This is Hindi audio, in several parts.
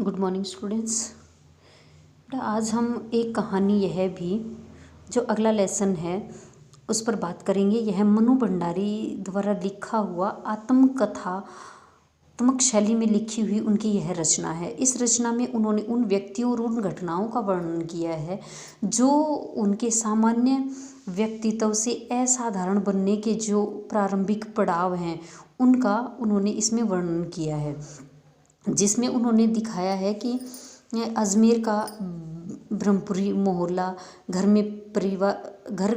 Good morning students. आज हम एक कहानी यह भी जो अगला लेसन है उस पर बात करेंगे। यह मनु भंडारी द्वारा लिखा हुआ आत्मकथात्मक शैली में लिखी हुई उनकी यह रचना है। इस रचना में उन्होंने उन व्यक्तियों और उन घटनाओं का वर्णन किया है जो उनके सामान्य व्यक्तित्व से असाधारण बनने के जो प्रारंभिक पड़ाव हैं उनका उन्होंने इसमें वर्णन किया है, जिसमें उन्होंने दिखाया है कि अजमेर का ब्रह्मपुरी मोहल्ला, घर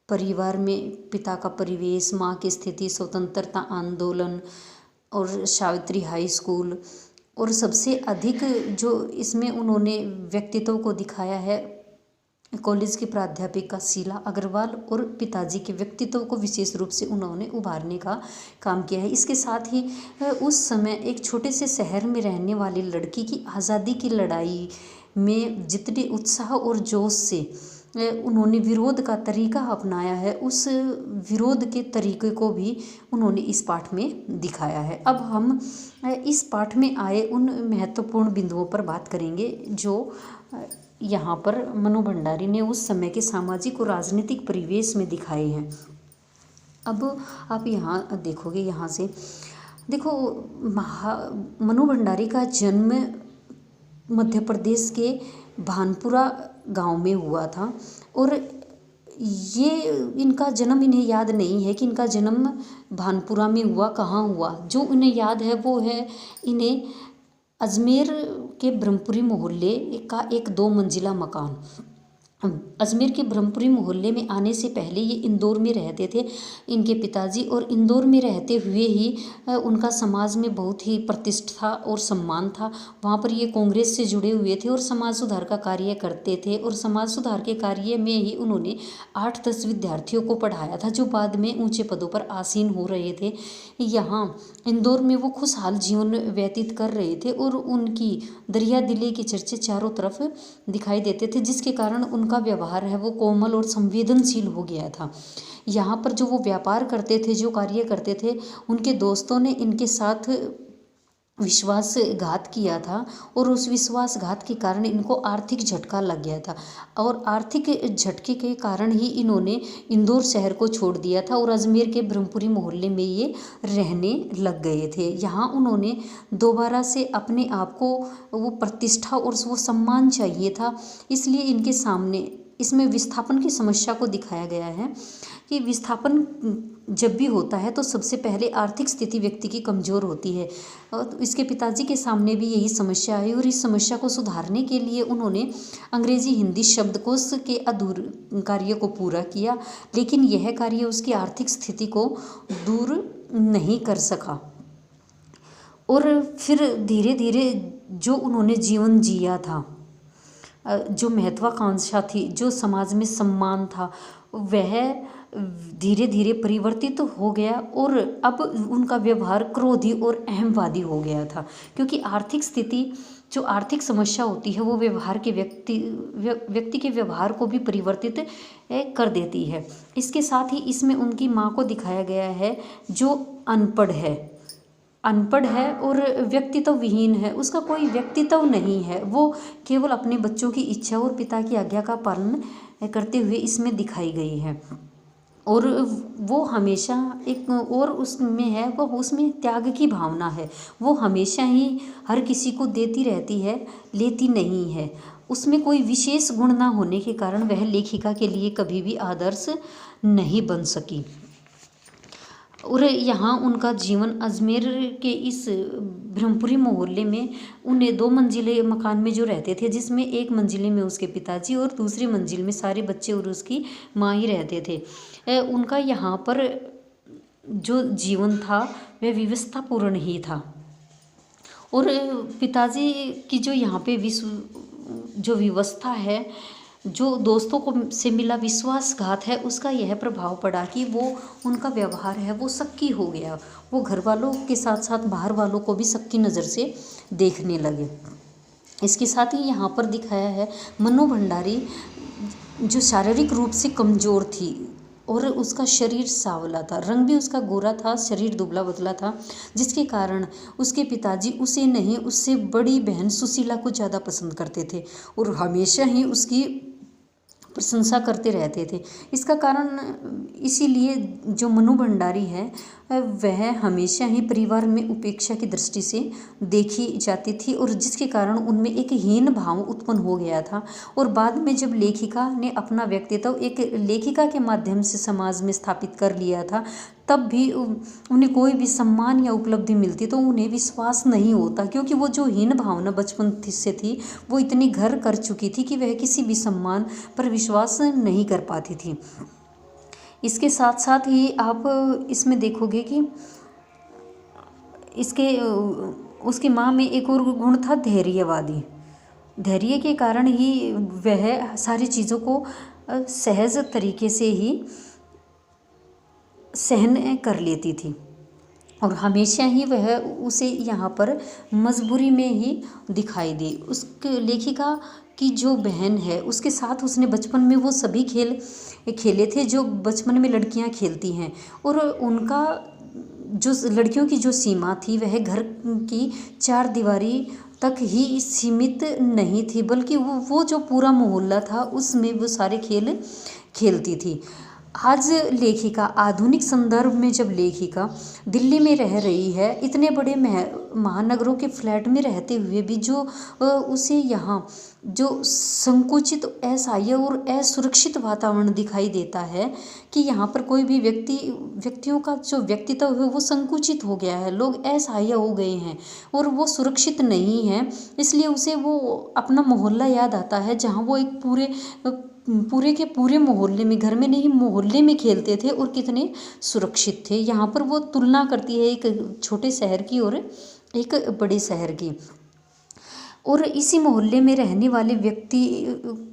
परिवार में पिता का परिवेश, माँ की स्थिति, स्वतंत्रता आंदोलन और सावित्री हाई स्कूल, और सबसे अधिक जो इसमें उन्होंने व्यक्तित्व को दिखाया है कॉलेज की प्राध्यापिका शीला अग्रवाल और पिताजी के व्यक्तित्व को विशेष रूप से उन्होंने उभारने का काम किया है। इसके साथ ही उस समय एक छोटे से शहर में रहने वाली लड़की की आज़ादी की लड़ाई में जितने उत्साह और जोश से उन्होंने विरोध का तरीका अपनाया है, उस विरोध के तरीके को भी उन्होंने इस पाठ में दिखाया है। अब हम इस पाठ में आए उन महत्वपूर्ण बिंदुओं पर बात करेंगे जो यहाँ पर मनु भंडारी ने उस समय के सामाजिक और राजनीतिक परिवेश में दिखाए हैं। अब आप यहाँ देखोगे, यहाँ से देखो, मनु भंडारी का जन्म मध्य प्रदेश के भानपुरा गांव में हुआ था और ये इनका जन्म इन्हें याद नहीं है कि इनका जन्म भानपुरा में हुआ, कहाँ हुआ। जो इन्हें याद है वो है इन्हें अजमेर के ब्रह्मपुरी मोहल्ले का एक 2 मंजिला मकान। अजमेर के ब्रह्मपुरी मोहल्ले में आने से पहले ये इंदौर में रहते थे इनके पिताजी, और इंदौर में रहते हुए ही उनका समाज में बहुत ही प्रतिष्ठा और सम्मान था। वहाँ पर ये कांग्रेस से जुड़े हुए थे और समाज सुधार का कार्य करते थे, और समाज सुधार के कार्य में ही उन्होंने 8-10 विद्यार्थियों को पढ़ाया था जो बाद में ऊंचे पदों पर आसीन हो रहे थे। यहाँ इंदौर में वो खुशहाल जीवन व्यतीत कर रहे थे और उनकी दरिया दिली के चर्चे चारों तरफ दिखाई देते थे, जिसके कारण उनका व्यवहार है वो कोमल और संवेदनशील हो गया था। यहाँ पर जो वो व्यापार करते थे, जो कार्य करते थे, उनके दोस्तों ने इनके साथ विश्वासघात किया था और उस विश्वासघात के कारण इनको आर्थिक झटका लग गया था, और आर्थिक झटके के कारण ही इन्होंने इंदौर शहर को छोड़ दिया था और अजमेर के ब्रह्मपुरी मोहल्ले में ये रहने लग गए थे। यहाँ उन्होंने दोबारा से अपने आप को वो प्रतिष्ठा और वो सम्मान चाहिए था, इसलिए इनके सामने इसमें विस्थापन की समस्या को दिखाया गया है कि विस्थापन जब भी होता है तो सबसे पहले आर्थिक स्थिति व्यक्ति की कमज़ोर होती है, और इसके पिताजी के सामने भी यही समस्या आई, और इस समस्या को सुधारने के लिए उन्होंने अंग्रेजी हिंदी शब्दकोश के अधूरे कार्य को पूरा किया, लेकिन यह कार्य उसकी आर्थिक स्थिति को दूर नहीं कर सका। और फिर धीरे धीरे जो उन्होंने जीवन जिया था, जो महत्वाकांक्षा थी, जो समाज में सम्मान था, वह धीरे धीरे परिवर्तित हो गया और अब उनका व्यवहार क्रोधी और अहमवादी हो गया था, क्योंकि आर्थिक स्थिति, जो आर्थिक समस्या होती है वो व्यवहार के व्यक्ति के व्यवहार को भी परिवर्तित कर देती है। इसके साथ ही इसमें उनकी माँ को दिखाया गया है जो अनपढ़ है और व्यक्तित्व विहीन है, उसका कोई व्यक्तित्व नहीं है, वो केवल अपने बच्चों की इच्छा और पिता की आज्ञा का पालन करते हुए इसमें दिखाई गई है। और वो हमेशा एक और उसमें है, वो उसमें त्याग की भावना है, वो हमेशा ही हर किसी को देती रहती है, लेती नहीं है। उसमें कोई विशेष गुण ना होने के कारण वह लेखिका के लिए कभी भी आदर्श नहीं बन सकी। और यहाँ उनका जीवन अजमेर के इस ब्रह्मपुरी मोहल्ले में उन्हें 2 मंजिले मकान में जो रहते थे, जिसमें एक मंजिले में उसके पिताजी और दूसरी मंजिल में सारे बच्चे और उसकी माँ ही रहते थे। उनका यहाँ पर जो जीवन था वह व्यवस्थापूर्ण ही था, और पिताजी की जो यहाँ पे जो व्यवस्था है, जो दोस्तों को से मिला विश्वासघात है, उसका यह प्रभाव पड़ा कि वो उनका व्यवहार है वो शक्की हो गया, वो घर वालों के साथ साथ बाहर वालों को भी शक्की नज़र से देखने लगे। इसके साथ ही यहाँ पर दिखाया है मनु भंडारी जो शारीरिक रूप से कमज़ोर थी, और उसका शरीर सांवला था, रंग भी उसका गोरा था, शरीर दुबला पतला था, जिसके कारण उसके पिताजी उसे नहीं, उससे बड़ी बहन सुशीला को ज़्यादा पसंद करते थे और हमेशा ही उसकी प्रशंसा करते रहते थे। इसका कारण इसीलिए जो मनु भंडारी है वह हमेशा ही परिवार में उपेक्षा की दृष्टि से देखी जाती थी और जिसके कारण उनमें एक हीन भाव उत्पन्न हो गया था। और बाद में जब लेखिका ने अपना व्यक्तित्व एक लेखिका के माध्यम से समाज में स्थापित कर लिया था, तब भी उन्हें कोई भी सम्मान या उपलब्धि मिलती तो उन्हें विश्वास नहीं होता, क्योंकि वो जो हीन भावना बचपन से थी वो इतनी घर कर चुकी थी कि वह किसी भी सम्मान पर विश्वास नहीं कर पाती थी। इसके साथ साथ ही आप इसमें देखोगे कि इसके उसकी माँ में एक और गुण था धैर्यवादी। धैर्य के कारण ही वह सारी चीज़ों को सहज तरीके से ही सहन कर लेती थी और हमेशा ही वह उसे यहाँ पर मजबूरी में ही दिखाई दी। उस लेखिका की जो बहन है उसके साथ उसने बचपन में वो सभी खेल खेले थे जो बचपन में लड़कियाँ खेलती हैं, और उनका जो लड़कियों की जो सीमा थी वह घर की चार दीवारी तक ही सीमित नहीं थी, बल्कि वो जो पूरा मोहल्ला था उसमें वो सारे खेल खेलती थी। आज लेखिका आधुनिक संदर्भ में जब लेखिका दिल्ली में रह रही है, इतने बड़े महानगरों के फ्लैट में रहते हुए भी जो उसे यहाँ जो संकुचित, असहाय और असुरक्षित वातावरण दिखाई देता है कि यहाँ पर कोई भी व्यक्तियों का जो व्यक्तित्व है वो संकुचित हो गया है, लोग असहाय हो गए हैं और वो सुरक्षित नहीं है, इसलिए उसे वो अपना मोहल्ला याद आता है जहाँ वो एक पूरे के पूरे मोहल्ले में, घर में नहीं मोहल्ले में खेलते थे और कितने सुरक्षित थे। यहाँ पर वो तुलना करती है एक छोटे शहर की और एक बड़े शहर की, और इसी मोहल्ले में रहने वाले व्यक्ति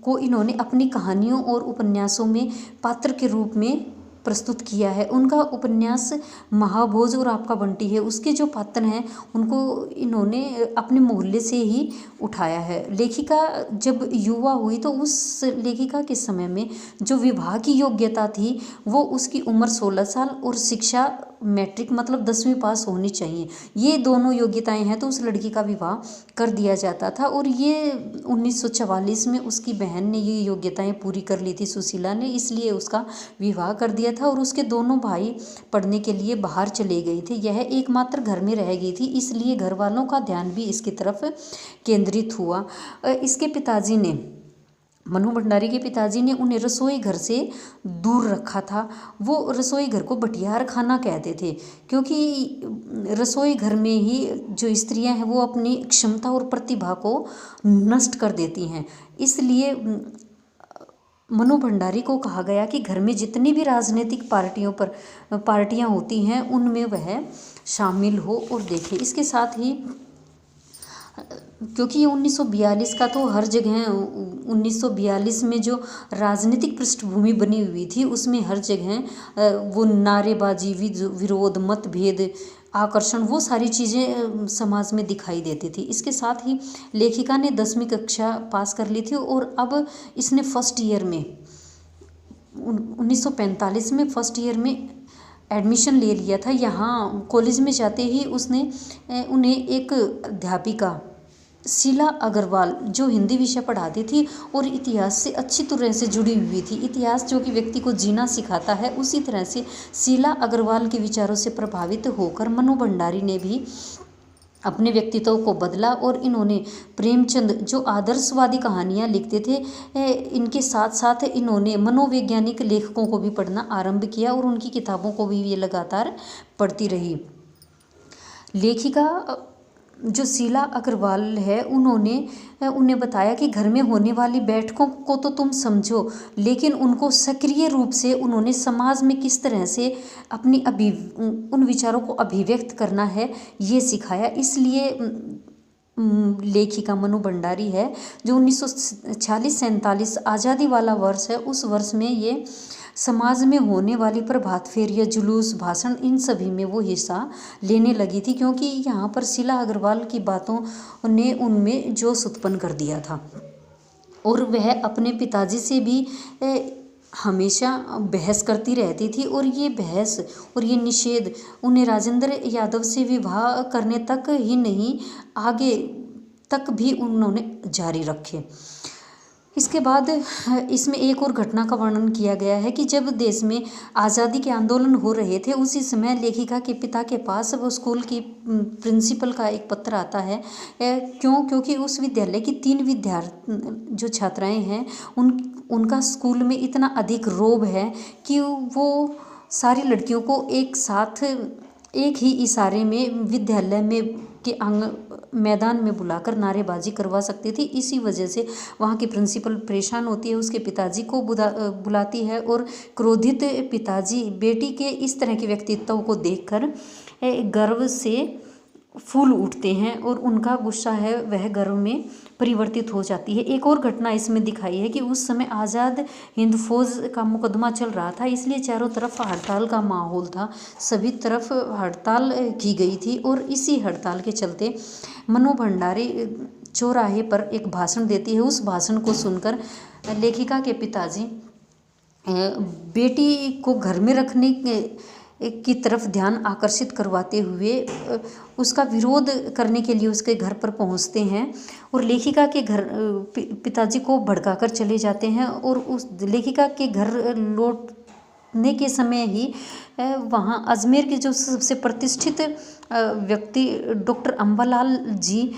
को इन्होंने अपनी कहानियों और उपन्यासों में पात्र के रूप में प्रस्तुत किया है। उनका उपन्यास महाभोज और आपका बंटी है, उसके जो पात्र हैं उनको इन्होंने अपने मोहल्ले से ही उठाया है। लेखिका जब युवा हुई तो उस लेखिका के समय में जो विवाह की योग्यता थी वो उसकी उम्र 16 साल और शिक्षा मैट्रिक मतलब 10वीं पास होनी चाहिए, ये दोनों योग्यताएं हैं तो उस लड़की का विवाह कर दिया जाता था। और ये 1944 में उसकी बहन ने ये योग्यताएं पूरी कर ली थी सुशीला ने, इसलिए उसका विवाह कर दिया था और उसके दोनों भाई पढ़ने के लिए बाहर चले गए थे। यह एकमात्र घर में रह गई थी, इसलिए घर वालों का ध्यान भी इसकी तरफ केंद्रित हुआ। इसके पिताजी ने, मनु भंडारी के पिताजी ने उन्हें रसोई घर से दूर रखा था। वो रसोई घर को बटियार खाना कहते थे, क्योंकि रसोई घर में ही जो स्त्रियां हैं वो अपनी क्षमता और प्रतिभा को नष्ट कर देती हैं। इसलिए मनु भंडारी को कहा गया कि घर में जितनी भी राजनीतिक पार्टियां होती हैं उनमें वह शामिल हो और देखे। इसके साथ ही क्योंकि ये 1942 का तो हर जगह 1942 में जो राजनीतिक पृष्ठभूमि बनी हुई थी उसमें हर जगह वो नारेबाजी, विरोध, मतभेद, आकर्षण, वो सारी चीज़ें समाज में दिखाई देती थी। इसके साथ ही लेखिका ने 10वीं कक्षा पास कर ली थी और अब इसने फर्स्ट ईयर में 1945 में फर्स्ट ईयर में एडमिशन ले लिया था। यहाँ कॉलेज में जाते ही उसने उन्हें एक अध्यापिका शीला अग्रवाल जो हिंदी विषय पढ़ाती थी और इतिहास से अच्छी तरह से जुड़ी हुई थी, इतिहास जो कि व्यक्ति को जीना सिखाता है, उसी तरह से शीला अग्रवाल के विचारों से प्रभावित होकर मनु भंडारी ने भी अपने व्यक्तित्व को बदला और इन्होंने प्रेमचंद जो आदर्शवादी कहानियाँ लिखते थे, इनके साथ साथ इन्होंने मनोवैज्ञानिक लेखकों को भी पढ़ना आरंभ किया और उनकी किताबों को भी ये लगातार पढ़ती रही। लेखिका जो शीला अग्रवाल है उन्हें बताया कि घर में होने वाली बैठकों को तो तुम समझो, लेकिन उनको सक्रिय रूप से उन्होंने समाज में किस तरह से अपनी उन विचारों को अभिव्यक्त करना है ये सिखाया। इसलिए लेखिका मनु भंडारी है जो 1946-47 आज़ादी वाला वर्ष है, उस वर्ष में ये समाज में होने वाली प्रभात फेरियाँ, जुलूस, भाषण, इन सभी में वो हिस्सा लेने लगी थी, क्योंकि यहाँ पर शीला अग्रवाल की बातों ने उनमें जोश उत्पन्न कर दिया था। और वह अपने पिताजी से भी हमेशा बहस करती रहती थी और ये बहस और ये निषेध उन्हें राजेंद्र यादव से विवाह करने तक ही नहीं, आगे तक भी उन्होंने जारी रखे। इसके बाद इसमें एक और घटना का वर्णन किया गया है कि जब देश में आज़ादी के आंदोलन हो रहे थे, उसी समय लेखिका के पिता के पास वो स्कूल की प्रिंसिपल का एक पत्र आता है। क्योंकि उस विद्यालय की 3 विद्यार्थी जो छात्राएं हैं, उनका स्कूल में इतना अधिक रोब है कि वो सारी लड़कियों को एक साथ एक ही इशारे में विद्यालय में के मैदान में बुलाकर नारेबाजी करवा सकती थी। इसी वजह से वहाँ की प्रिंसिपल परेशान होती है, उसके पिताजी को बुलाती है और क्रोधित पिताजी बेटी के इस तरह के व्यक्तित्व को देखकर गर्व से फूल उठते हैं और उनका गुस्सा है वह गर्व में परिवर्तित हो जाती है। एक और घटना इसमें दिखाई है कि उस समय आज़ाद हिंद फौज का मुकदमा चल रहा था, इसलिए चारों तरफ हड़ताल का माहौल था, सभी तरफ हड़ताल की गई थी। और इसी हड़ताल के चलते मनु भंडारी चौराहे पर एक भाषण देती है। उस भाषण को सुनकर लेखिका के पिताजी बेटी को घर में रखने की तरफ ध्यान आकर्षित करवाते हुए उसका विरोध करने के लिए उसके घर पर पहुंचते हैं और लेखिका के घर पिताजी को भड़काकर चले जाते हैं। और उस लेखिका के घर लौटने के समय ही वहाँ अजमेर के जो सबसे प्रतिष्ठित व्यक्ति डॉक्टर अम्बालाल जी,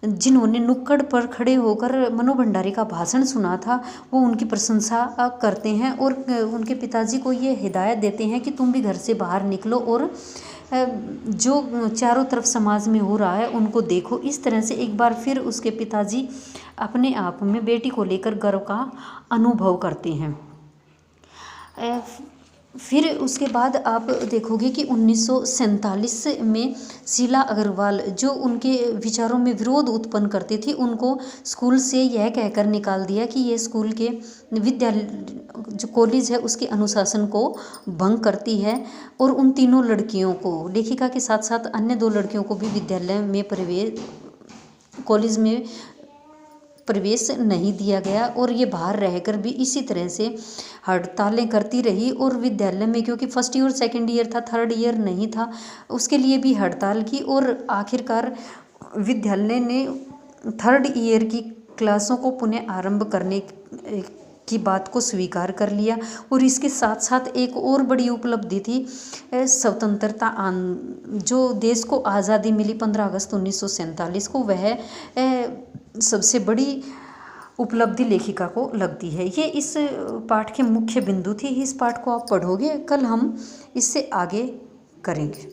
जिन्होंने नुक्कड़ पर खड़े होकर मनु भंडारी का भाषण सुना था, वो उनकी प्रशंसा करते हैं और उनके पिताजी को ये हिदायत देते हैं कि तुम भी घर से बाहर निकलो और जो चारों तरफ समाज में हो रहा है उनको देखो। इस तरह से एक बार फिर उसके पिताजी अपने आप में बेटी को लेकर गर्व का अनुभव करते हैं। फिर उसके बाद आप देखोगे कि 1947 में शीला अग्रवाल जो उनके विचारों में विरोध उत्पन्न करती थी, उनको स्कूल से यह कहकर निकाल दिया कि ये स्कूल के विद्यालय जो कॉलेज है उसके अनुशासन को भंग करती है। और उन तीनों लड़कियों को, लेखिका के साथ साथ अन्य 2 लड़कियों को भी विद्यालय में कॉलेज में प्रवेश नहीं दिया गया और ये बाहर रहकर भी इसी तरह से हड़तालें करती रही। और विद्यालय में क्योंकि फर्स्ट ईयर सेकंड ईयर था, थर्ड ईयर नहीं था, उसके लिए भी हड़ताल की और आखिरकार विद्यालय ने थर्ड ईयर की क्लासों को पुनः आरंभ करने की बात को स्वीकार कर लिया। और इसके साथ साथ एक और बड़ी उपलब्धि थी, स्वतंत्रता जो देश को आज़ादी मिली 15 अगस्त 1947 को, वह सबसे बड़ी उपलब्धि लेखिका को लगती है। ये इस पाठ के मुख्य बिंदु थी। इस पाठ को आप पढ़ोगे, कल हम इससे आगे करेंगे।